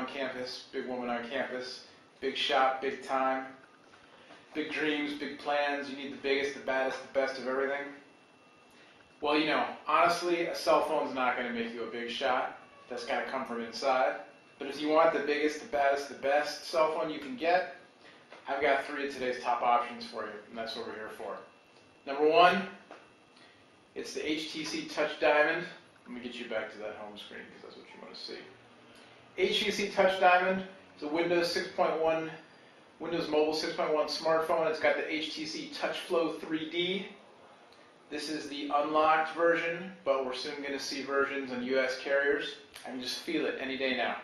on campus, big woman on campus, big shot, big time, big dreams, big plans. You need the biggest, the baddest, the best of everything. Well, you know, honestly, a cell phone's not going to make you a big shot. That's got to come from inside. But if you want the biggest, the baddest, the best cell phone you can get, I've got 3 of today's top options for you, and that's what we're here for. Number 1, it's the HTC Touch Diamond. Let me get you back to that home screen because that's what you want to see. HTC Touch Diamond is a Windows Mobile 6.1 smartphone. It's got the HTC Touch Flow 3D. This is the unlocked version, but we're soon going to see versions on US carriers. I can just feel it any day now.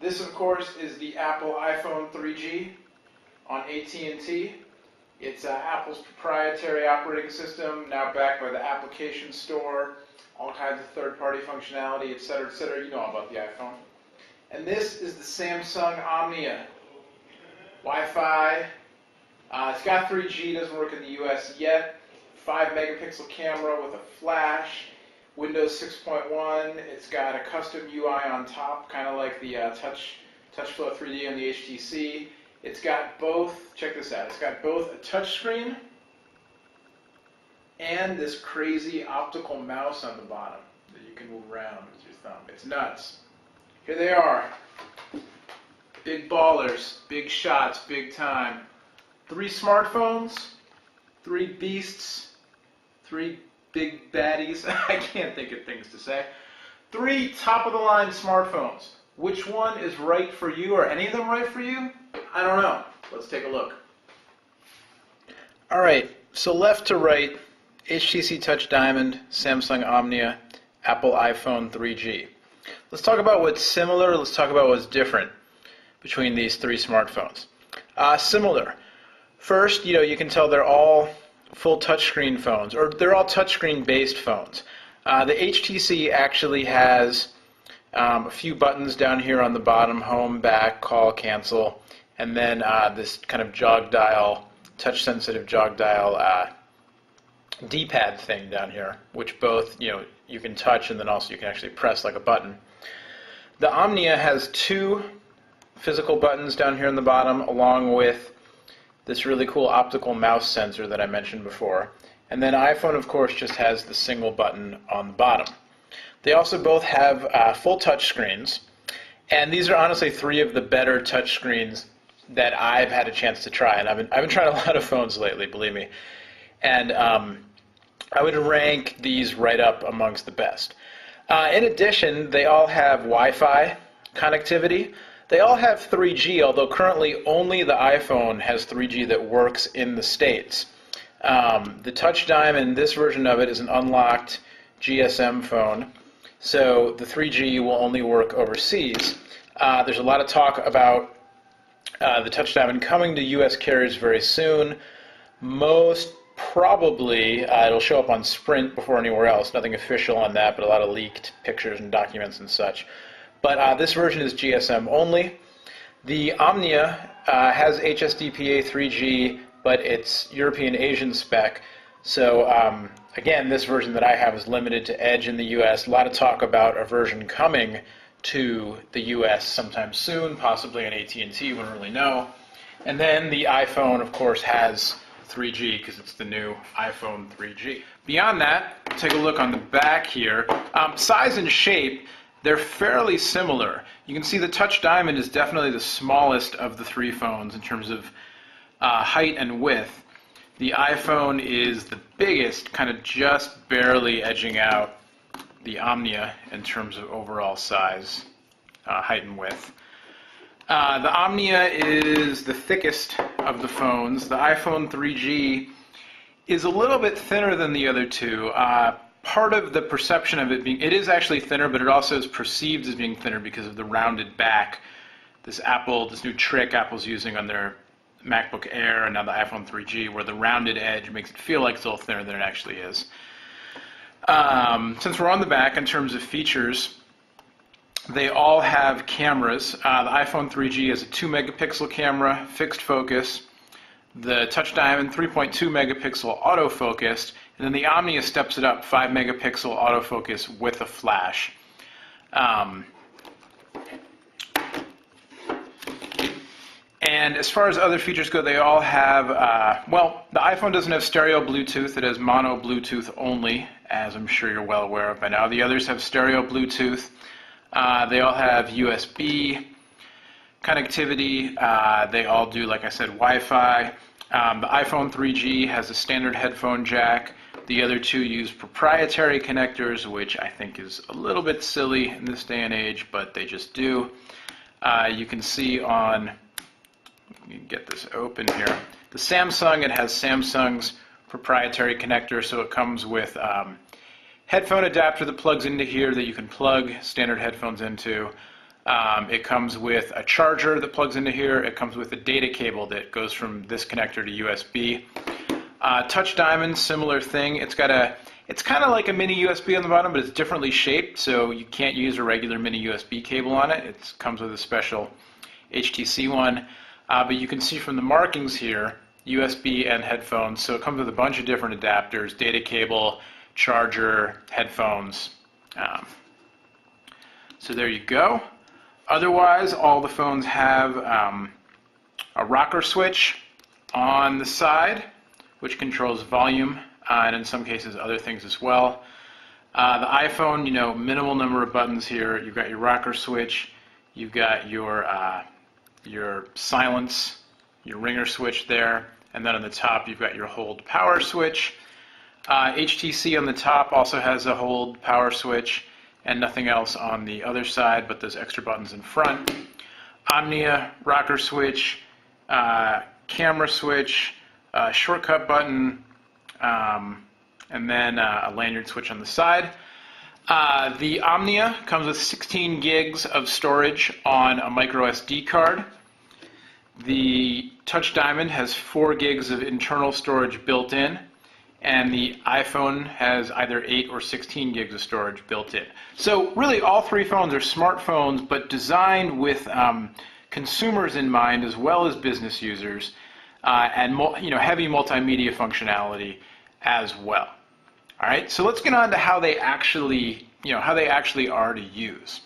This, of course, is the Apple iPhone 3G on AT&T. It's Apple's proprietary operating system, now backed by the application store, all kinds of third-party functionality, etc., etc. You know all about the iPhone. And this is the Samsung Omnia. Wi-Fi. It's got 3G, doesn't work in the US yet. 5-megapixel camera with a flash. Windows 6.1. It's got a custom UI on top, kind of like the Touch Flow 3D on the HTC. It's got both, check this out, it's got both a touchscreen and this crazy optical mouse on the bottom that you can move around with your thumb. It's nuts. Here they are. Big ballers, big shots, big time. 3 smartphones, 3 beasts, 3 big baddies. I can't think of things to say. 3 top-of-the-line smartphones. Which one is right for you? Are any of them right for you? I don't know. Let's take a look. All right, so left to right, HTC Touch Diamond, Samsung Omnia, Apple iPhone 3G. Let's talk about what's similar. Let's talk about what's different between these 3 smartphones. Similar. First, you can tell they're all full touchscreen phones, or they're all touchscreen-based phones. The HTC actually has a few buttons down here on the bottom: home, back, call, cancel, and then this kind of jog dial, touch-sensitive jog dial D-pad thing down here, which both you can touch and then also you can actually press like a button. The Omnia has 2 physical buttons down here on the bottom, along with this really cool optical mouse sensor that I mentioned before. And then iPhone, of course, just has the single button on the bottom. They also both have full touch screens, and these are honestly 3 of the better touch screens that I've had a chance to try. And I've been trying a lot of phones lately, believe me. And I would rank these right up amongst the best. In addition, they all have Wi-Fi connectivity. They all have 3G, although currently only the iPhone has 3G that works in the States. The Touch Diamond, this version of it, is an unlocked GSM phone, so the 3G will only work overseas. There's a lot of talk about the Touch Diamond coming to US carriers very soon. Most probably it'll show up on Sprint before anywhere else. Nothing official on that, but a lot of leaked pictures and documents and such. But this version is GSM only. The Omnia has HSDPA 3G, but it's European Asian spec. So again, this version that I have is limited to Edge in the US. A lot of talk about a version coming to the US sometime soon, possibly on AT&T, we don't really know. And then the iPhone, of course, has 3G because it's the new iPhone 3G. Beyond that, take a look on the back here. Size and shape, they're fairly similar. You can see the Touch Diamond is definitely the smallest of the 3 phones in terms of height and width. The iPhone is the biggest, kind of just barely edging out the Omnia in terms of overall size, height and width. The Omnia is the thickest of the phones. The iPhone 3G is a little bit thinner than the other 2. Part of the perception of it being, it is actually thinner, but it also is perceived as being thinner because of the rounded back. This new trick Apple's using on their MacBook Air and now the iPhone 3G, where the rounded edge makes it feel like it's a little thinner than it actually is. Since we're on the back, in terms of features, they all have cameras. The iPhone 3G has a 2-megapixel camera, fixed focus. The Touch Diamond, 3.2 megapixel autofocused, and then the Omnia steps it up, 5 megapixel autofocus with a flash. And as far as other features go, they all have, well, the iPhone doesn't have stereo Bluetooth. It has mono Bluetooth only, as I'm sure you're well aware of by now. The others have stereo Bluetooth. They all have USB connectivity. They all do, like I said, Wi-Fi. The iPhone 3G has a standard headphone jack. The other two use proprietary connectors, which I think is a little bit silly in this day and age, but they just do. You can see on, let me get this open here, the Samsung, it has Samsung's proprietary connector, so it comes with headphone adapter that plugs into here that you can plug standard headphones into. It comes with a charger that plugs into here. It comes with a data cable that goes from this connector to USB. Touch Diamond, similar thing. It's kind of like a mini USB on the bottom, but it's differently shaped, so you can't use a regular mini USB cable on it. It comes with a special HTC one. But you can see from the markings here, USB and headphones. So it comes with a bunch of different adapters, data cable, charger, headphones. So there you go. Otherwise, all the phones have a rocker switch on the side, which controls volume, and in some cases other things as well. The iPhone, you know, minimal number of buttons here. You've got your rocker switch, you've got your silence, your ringer switch there, and then on the top you've got your hold power switch. HTC on the top also has a hold power switch and nothing else on the other side but those extra buttons in front. Omnia rocker switch, camera switch, shortcut button, and then a lanyard switch on the side. The Omnia comes with 16 gigs of storage on a micro SD card. The Touch Diamond has 4 gigs of internal storage built in, and the iPhone has either 8 or 16 gigs of storage built in. So really all three phones are smartphones, but designed with consumers in mind as well as business users, and heavy multimedia functionality as well. All right, so let's get on to how they actually are to use.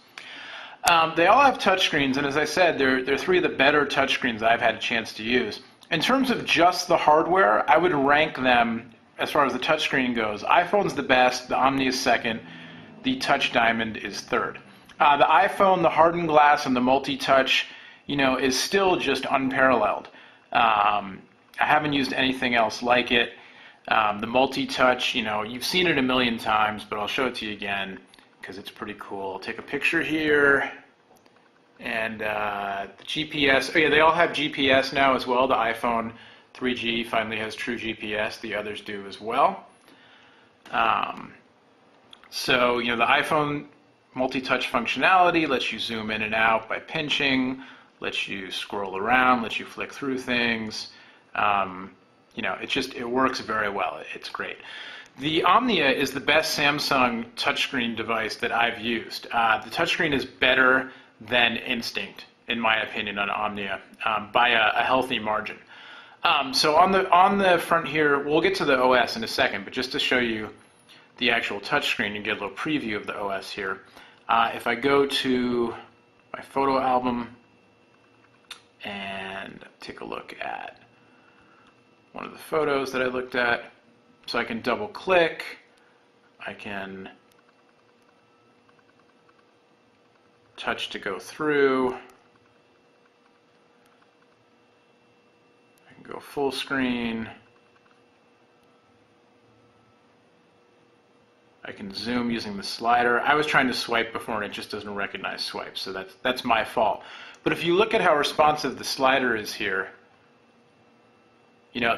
They all have touchscreens, and as I said, they're three of the better touchscreens I've had a chance to use. In terms of just the hardware, I would rank them as far as the touchscreen goes. iPhone's the best, the Omnia is second, the Touch Diamond is third. The iPhone, the hardened glass, and the multi-touch, is still just unparalleled. I haven't used anything else like it. The multi-touch, you've seen it a million times, but I'll show it to you again because it's pretty cool. I'll take a picture here, and the GPS, oh yeah, they all have GPS now as well. The iPhone 3G finally has true GPS, the others do as well. So, the iPhone multi-touch functionality lets you zoom in and out by pinching, lets you scroll around, lets you flick through things. It works very well. It's great. The Omnia is the best Samsung touchscreen device that I've used. The touchscreen is better than Instinct, in my opinion, on Omnia, by a healthy margin. So on the front here, we'll get to the OS in a second, but just to show you the actual touchscreen, you get a little preview of the OS here. If I go to my photo album and take a look at one of the photos that I looked at, so I can double click, I can touch to go through, I can go full screen, I can zoom using the slider. I was trying to swipe before and it just doesn't recognize swipes, so that's my fault. But if you look at how responsive the slider is here,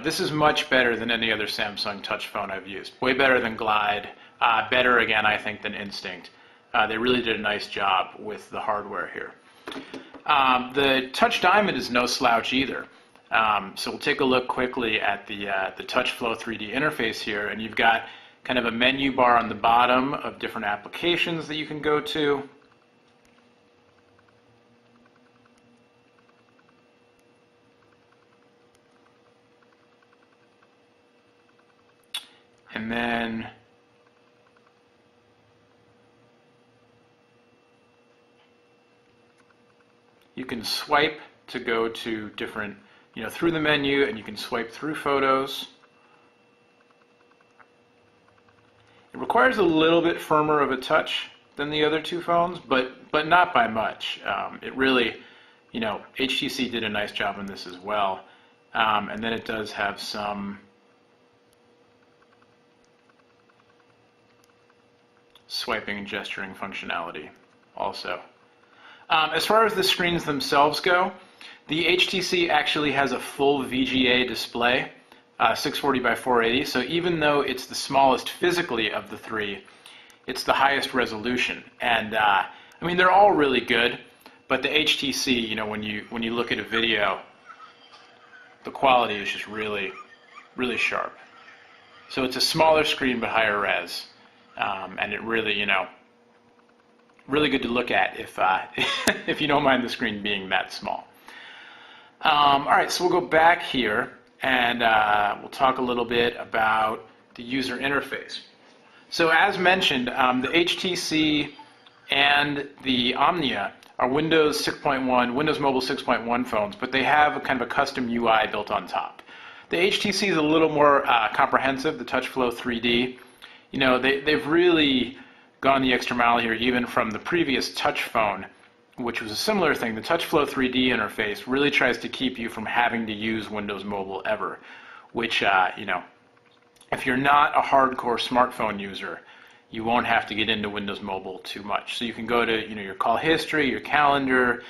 this is much better than any other Samsung touch phone I've used. Way better than Glide. Better, again, I think, than Instinct. They really did a nice job with the hardware here. The Touch Diamond is no slouch either. So we'll take a look quickly at the TouchFlow 3D interface here, and you've got kind of a menu bar on the bottom of different applications that you can go to. And then you can swipe to go to different, through the menu, and you can swipe through photos. It requires a little bit firmer of a touch than the other two phones, but not by much. It really, HTC did a nice job on this as well. And then it does have some swiping and gesturing functionality also. As far as the screens themselves go, the HTC actually has a full VGA display, 640 by 480, so even though it's the smallest physically of the three, it's the highest resolution. And I mean, they're all really good, but the HTC, when you look at a video, the quality is just really, really sharp. So it's a smaller screen but higher res, and it really, really good to look at if if you don't mind the screen being that small. All right, so we'll go back here and we'll talk a little bit about the user interface. So as mentioned, the HTC and the Omnia are Windows 6.1, Windows Mobile 6.1 phones, but they have a kind of a custom UI built on top. The HTC is a little more comprehensive, the TouchFlow 3D. They've really gone the extra mile here, even from the previous Touch phone, which was a similar thing. The TouchFlow 3D interface really tries to keep you from having to use Windows Mobile ever, which, if you're not a hardcore smartphone user, you won't have to get into Windows Mobile too much. So you can go to, your call history, your calendar,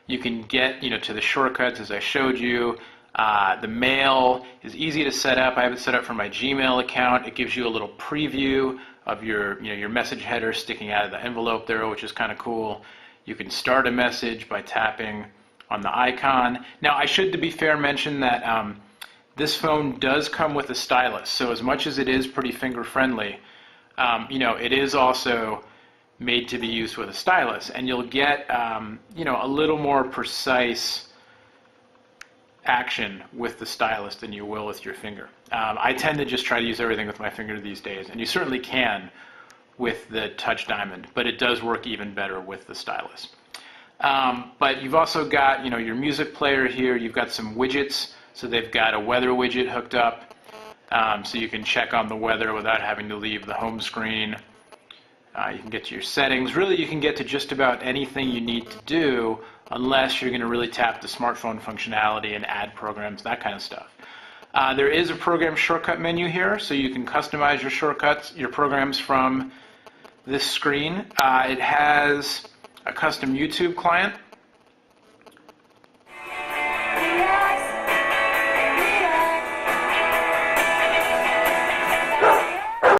you can get, to the shortcuts as I showed you. The mail is easy to set up. I have it set up for my Gmail account. It gives you a little preview of your message header sticking out of the envelope there, which is kind of cool. You can start a message by tapping on the icon. Now, I should, to be fair, mention that this phone does come with a stylus. So as much as it is pretty finger friendly, it is also made to be used with a stylus, and you'll get a little more precise action with the stylus than you will with your finger. I tend to just try to use everything with my finger these days, and you certainly can with the Touch Diamond, but it does work even better with the stylus. But you've also got your music player here. You've got some widgets, so they've got a weather widget hooked up, so you can check on the weather without having to leave the home screen. You can get to your settings. Really, you can get to just about anything you need to do, unless you're going to really tap the smartphone functionality and add programs, that kind of stuff. There is a program shortcut menu here, so you can customize your shortcuts, your programs from this screen. It has a custom YouTube client,